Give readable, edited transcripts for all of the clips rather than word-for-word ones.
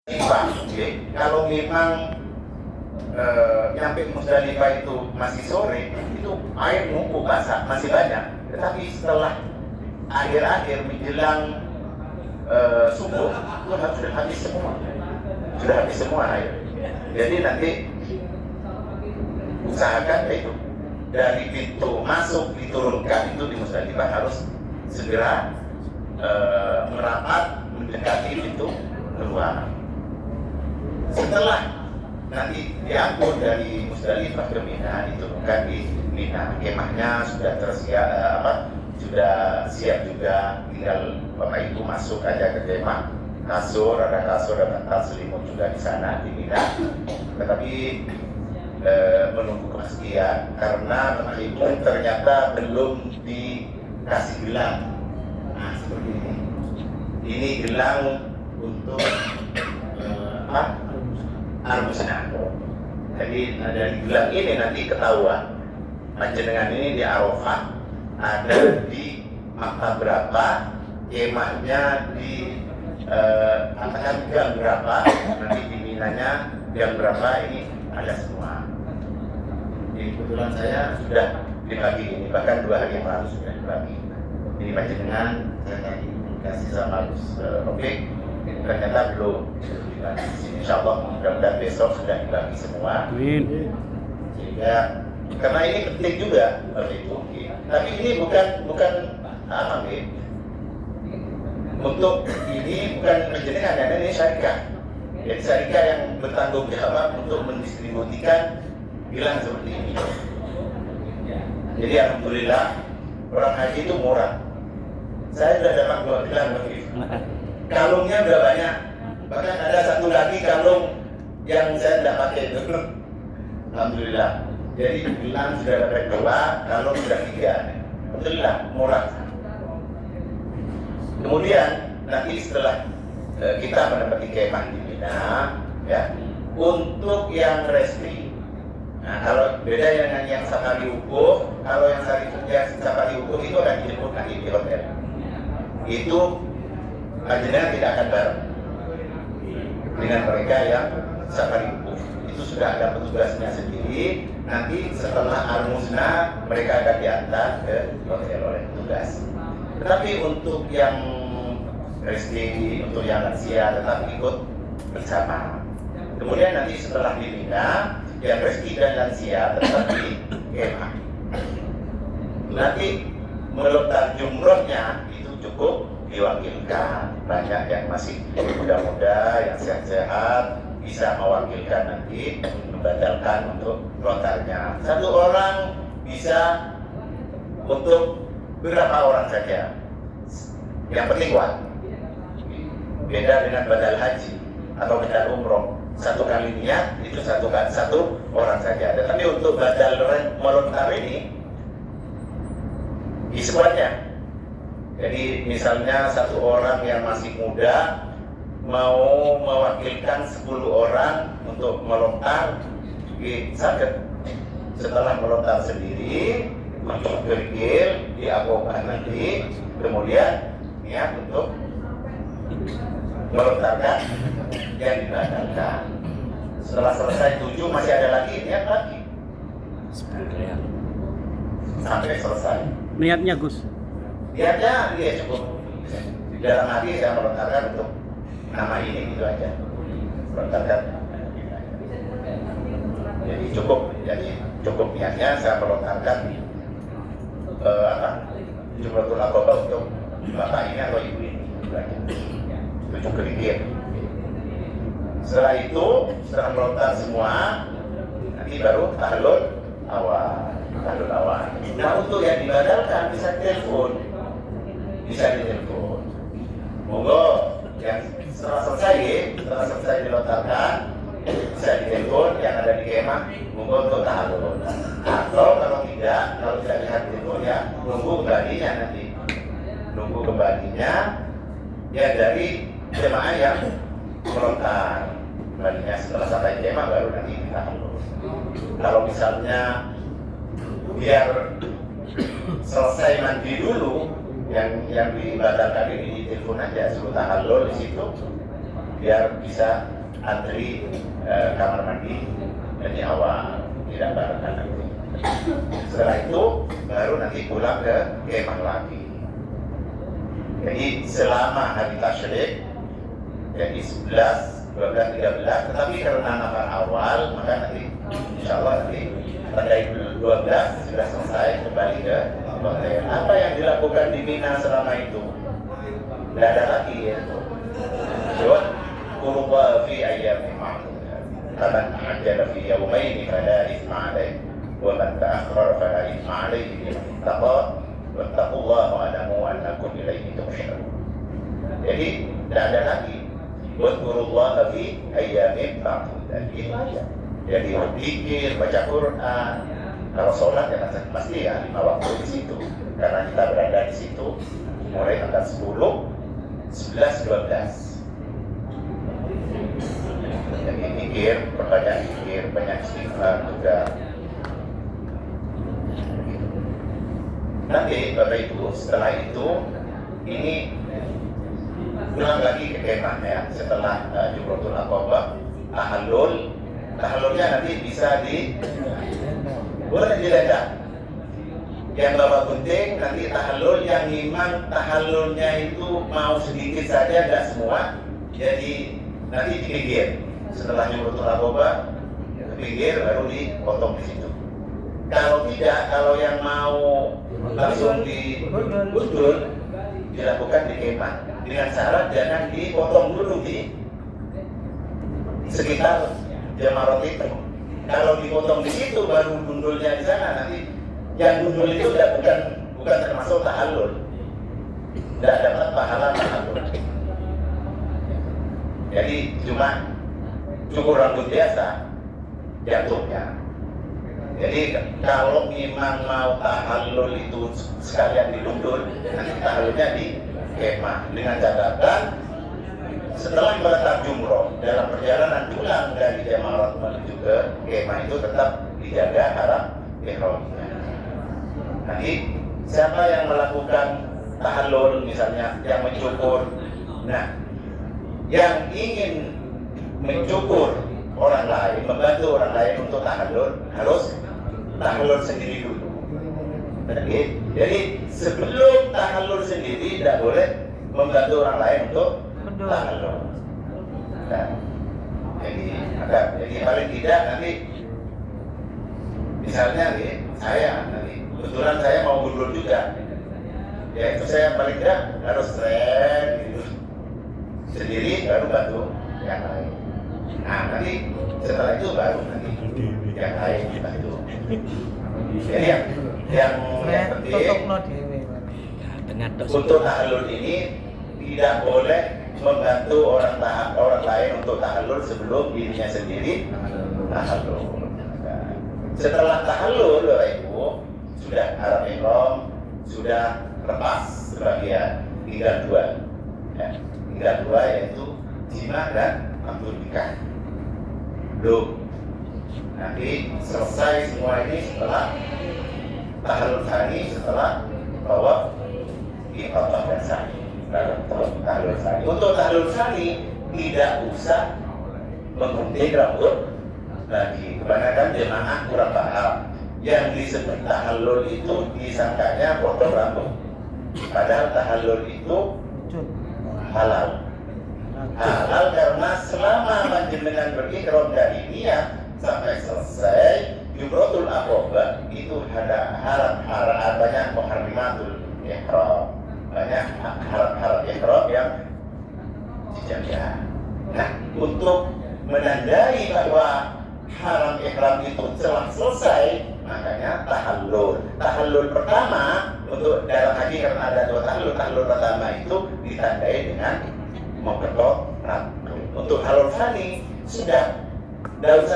Musdalifah, kalau memang nyampe Musdalifah itu masih sore, itu air numpuk basah masih banyak. Tetapi setelah akhir-akhir menjelang subuh itu sudah habis semua air. Jadi nanti usahakan itu dari pintu masuk diturunkan itu di Musdalifah harus segera merapat mendekati pintu keluar. Setelah nanti diangkut dari Musdalifah ke Mina, diturunkan di Mina, kemahnya sudah sudah siap juga, tinggal Bapak Ibu masuk aja ke kemah. Ada kasur, ada bantal selimut juga di sana di Mina. Tetapi menunggu kepastian karena Bapak Ibu ternyata belum dikasih gelang. Nah, seperti ini. Ini gelang untuk Al-Musnah. Jadi dari gelang ini nanti ketahuan panjenengan ini di Arafah ada di maktab berapa, kemahnya di katakan jam berapa, nanti di Minanya jam berapa, ini ada semua. Jadi kebetulan saya sudah dibagi ini, bahkan 2 hari yang lalu sudah dibagi. Ini panjenengan saya tadi kasih sama Gus Robek, ternyata belum dibagi. Insya Allah mudah-mudahan besok sudah dibagi semua. Amin. Sehingga karena ini penting juga itu. Tapi ini bukan apa nih? Untuk ini bukan panjenengan, ini syarikat. Jadi syarikat yang bertanggung jawab untuk mendistribusikan gelang seperti ini. Jadi alhamdulillah orang haji itu murah. Saya sudah dapat 2 gelang begitu. Kalungnya udah banyak. Bahkan ada satu lagi kalung yang saya tidak pakai itu. Alhamdulillah. Jadi gelang sudah dapat 2, kalung sudah 3. Alhamdulillah murah. Kemudian nanti setelah kita menempati kemah di Mina, ya, untuk yang restri. Nah, kalau beda dengan yang safari wukuf, kalau yang safari wukuf itu akan dijemput nanti di hotel. Itu panjenengan tidak akan bareng dengan mereka yang safari wukuf. Itu sudah ada petugasnya sendiri. Nanti setelah Al-Musnah mereka akan diantar ke hotel oleh petugas. Tetapi untuk yang resti, untuk yang lansia tetap ikut bersama. Kemudian nanti setelah di Mina, yang resti dan lansia tetap di kemah. Nanti melontar jumrohnya itu cukup diwakilkan. Banyak yang masih muda-muda, yang sehat-sehat bisa mewakilkan nanti membatalkan untuk lontarnya. Satu orang bisa untuk berapa orang saja. Yang penting kuat. Beda dengan badal haji atau badal umroh. Satu kali niat itu satu orang saja. Tetapi untuk badal melontar ini di semuanya. Jadi misalnya satu orang yang masih muda mau mewakilkan 10 orang untuk melontar, sakit. Setelah melontar sendiri, bergil diakokan nanti, kemudian niat untuk melontarkan yang dibatalkan. Setelah selesai 7 masih ada lagi, niat lagi sampai selesai. Niatnya Gus? Niatnya dia cukup di dalam hati saya melontarkan untuk nama ini, gitu aja. Melontarkan. Jadi cukup niatnya saya melontarkan Jumratul Aqabah untuk bapak ini atau ibu ini, gitu aja. 7 kerikil. Setelah itu, setelah melontar semua, nanti baru tahlul awal. Nah, untuk yang dibadalkan bisa ditelepon. Monggo yang setelah selesai dilontarkan bisa ditelepon yang ada di kemah, monggo untuk tahlul. Atau kalau tidak bisa ditelepon ya nunggu kembalinya ya dari jemaah yang melontar. Kembalinya setelah sampai kemah baru nanti tahlul. Kalau misalnya biar selesai mandi dulu, yang dibatalkan ini ditelepon aja, suruh tahallul di situ, biar bisa antri kamar mandi dari awal, tidak barengan nanti. Setelah itu baru nanti pulang ke kemah lagi. Jadi selama hari tasyrik, jadi 11, 12, 13, tetapi karena nafar awal, maka nanti insya Allah nanti tanggal 12 sudah selesai kembali ke hotel. Apa yang dilakukan di Mina selama itu? Tidak ada lagi ya. Coba kurba fi ayyamin ma'dudat. Faman ajjala fi yawmayn fala ithma alayhi wa man ta'akhkhara fala ithma alayhi liman ittaqa wattaqullaha wa'lamu annakum ilayhi tuhsyarun. Jadi tidak ada lagi wadkurullaha fi ayyamin ma'dudat. Itu aja. Jadi berzikir, baca Quran. Kalau sholat ya pasti ya 5 waktu di situ. Karena kita berada di situ mulai tanggal 10, 11, 12. Jadi zikir, perbanyak zikir, banyak istighfar juga. Nanti Bapak Ibu setelah itu ini pulang lagi ke kemah ya. Setelah Jumratul Aqabah, tahallulnya nanti bisa boleh diledak. Yang Bapak penting nanti tahallul yang memang tahallulnya itu mau sedikit saja, tidak semua. Jadi nanti di pinggir. Setelah Jumratul Aqabah ke pinggir baru dipotong di situ. Kalau tidak, kalau yang mau langsung digundul dilakukan di kemah dengan syarat jangan dipotong dulu di sekitar Jamarat itu. Kalau dipotong di situ baru gundulnya di sana, nanti yang gundul itu bukan termasuk tahallul, tidak dapat pahala tahallul. Jadi cuma cukur rambut biasa jatuhnya. Jadi kalau memang mau tahallul itu sekalian digundul, nanti tahallulnya di kemah dengan catatan setelah meletak jumroh dalam perjalanan pulang dari Jamarat menuju ke kemah itu tetap dijaga haram ihramnya. Nanti siapa yang melakukan tahallul misalnya yang mencukur, nah yang ingin mencukur orang lain, membantu orang lain untuk tahallul harus tahallul sendiri dulu. Jadi sebelum tahallul sendiri tidak boleh membantu orang lain untuk tahallul. Nah, jadi paling tidak nanti misalnya nih saya nanti kebetulan saya mau gundul juga, ya itu saya paling tidak harus gitu sendiri baru bantu yang lain. Nah nanti setelah itu baru nanti yang lain dibantu. Jadi yang penting untuk tahallul ini tidak boleh membantu orang lain untuk tahallul sebelum dirinya sendiri tahallul. Setelah tahallul, Bapak Ibu sudah haram ihram, sudah lepas sebagian, tinggal 2, ya. Tinggal 2 yaitu jima dan akad nikah. Belum. Nanti selesai semua ini setelah tahallul tsani, setelah tawaf ifadah dan sa'i. Tahallul tsani. Untuk tahallul tsani tidak usah menggunting rambut lagi. Kebanyakan jemaah kurang paham. Yang disebut tahallul itu disangkanya potong rambut. Padahal tahallul itu halal. Halal karena selama panjenengan berihram dari niat sampai selesai Jumratul Aqabah itu ada haram banyak muharrimatul ihram. Banyak haram ihram yang dijaga. Nah, untuk menandai bahwa haram ihram itu telah selesai, makanya tahallul. Tahallul pertama untuk dalam haji karena ada 2 tahallul. Tahallul pertama itu ditandai dengan memotong rambut. Untuk tahallul tsani sudah tidak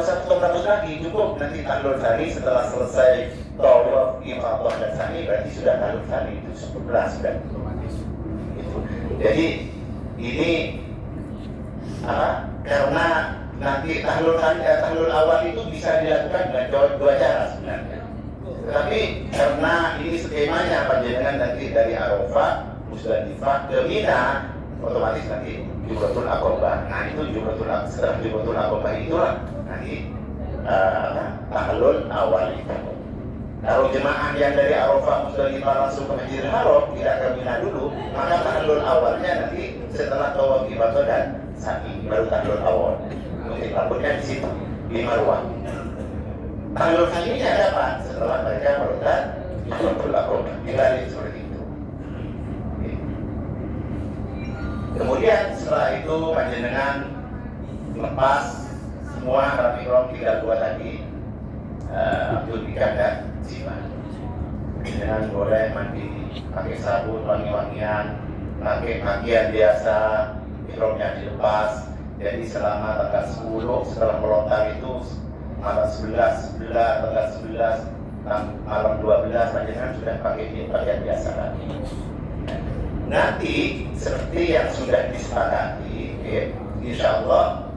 usah potong rambut lagi, cukup nanti tahallul tsani setelah selesai tawaf ifadah dan sa'i berarti sudah tahallul tsani itu sudah otomatis. Gitu. Jadi ini karena nanti tahallul awal itu bisa dilakukan dengan 2 cara sebenarnya. Tapi karena ini skemanya panjenengan nanti dari Arafah, Musdalifah ke Mina, otomatis nanti Jumratul Aqobah. Nah itu setelah Jumratul Aqobah itulah nanti tahallul awal itu. Kalau jemaah yang dari Arafah Musdalifah langsung ke Masjidil Haram tidak ke Mina dulu, maka tahallul awalnya nanti setelah tawaf ifadah dan sa'i, baru tahallul awal. Mungkin takutnya di situ di Marwah. Tahallul sa'inya dapat setelah mereka melontar Jumratul Aqobah. Dibalik seperti itu. Kemudian setelah itu panjenengan lepas semua Rami Rom 32 tadi, Abdul Bika dan Siman. Panjenengan boleh mandi pakai sabun, wangi-wangian, pakai pakaian biasa, Ihromnya dilepas. Jadi selama tanggal 10 setelah melontar itu malam 11, tanggal 11, malam 12 panjenengan sudah pakai pakaian biasa lagi. Nanti seperti yang sudah disepakati, insya Allah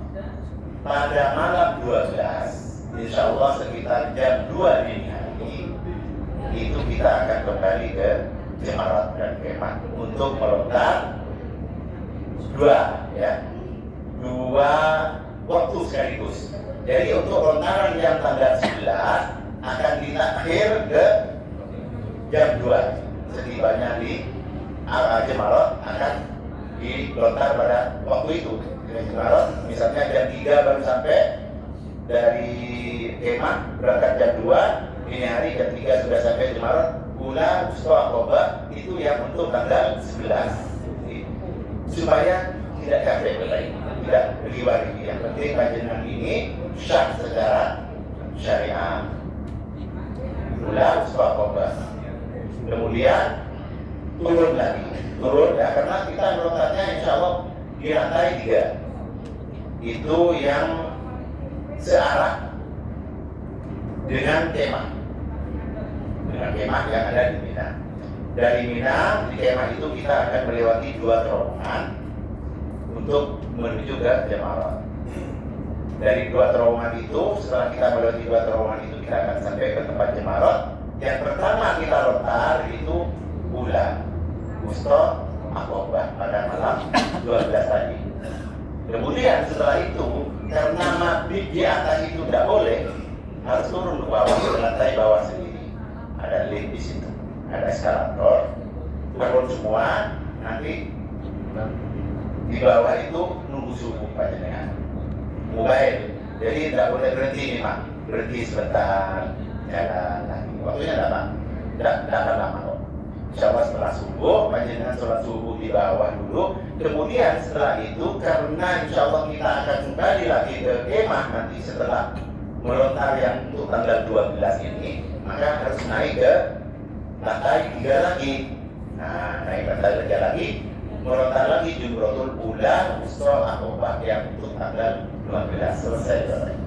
pada malam 12, insya Allah sekitar jam 2 dini hari itu kita akan kembali ke Jemarat dan Kemah untuk melontar dua waktu sekaligus. Jadi untuk lontaran yang tanggal 11 akan ditakhir ke jam 2. Setibanya di Jemarat akan dilontar pada waktu itu. Jemarat misalnya jam 3 baru sampai dari Kemah, berangkat jam 2, ini hari jam 3 sudah sampai Jemarat. Ula Wusta Aqobah itu yang untuk tanggal 11, supaya tidak capek berlari, tidak riwayat. Yang penting panjenengan ini syah secara syariah. Ula Wusta Aqobah. Kemudian turun ya, karena kita melontarnya insya Allah di lantai 3 itu yang searah dengan kemah yang ada di Mina. Dari Mina di kemah itu kita akan melewati 2 terowongan untuk menuju ke Jemarat. Dari 2 terowongan itu, setelah kita melewati 2 terowongan itu, kita akan sampai ke tempat Jemarat. Yang pertama kita lontar itu bulan Wusta Aqobah pada malam 12 tadi. Kemudian setelah itu, karena mabit di atas itu tidak boleh, harus turun ke bawah, ke lantai bawah sendiri. Ada lift di situ, ada eskalator, turun semua. Nanti di bawah itu nunggu subuh panjenengan. Mobile, jadi tidak boleh berhenti nih Pak, berhenti sebentar, jalan lagi. Waktunya tidak lama kok. Insya Allah setelah subuh, panjenengan sholat subuh di bawah dulu. Kemudian setelah itu, karena insya Allah kita akan kembali lagi ke kemah nanti setelah melontar yang untuk tanggal 12 ini, maka harus naik ke lantai 3 lagi. Nah, naik lantai 3 lagi, melontar lagi Jumratul Ula Wusta Aqobah yang untuk tanggal 12 selesai.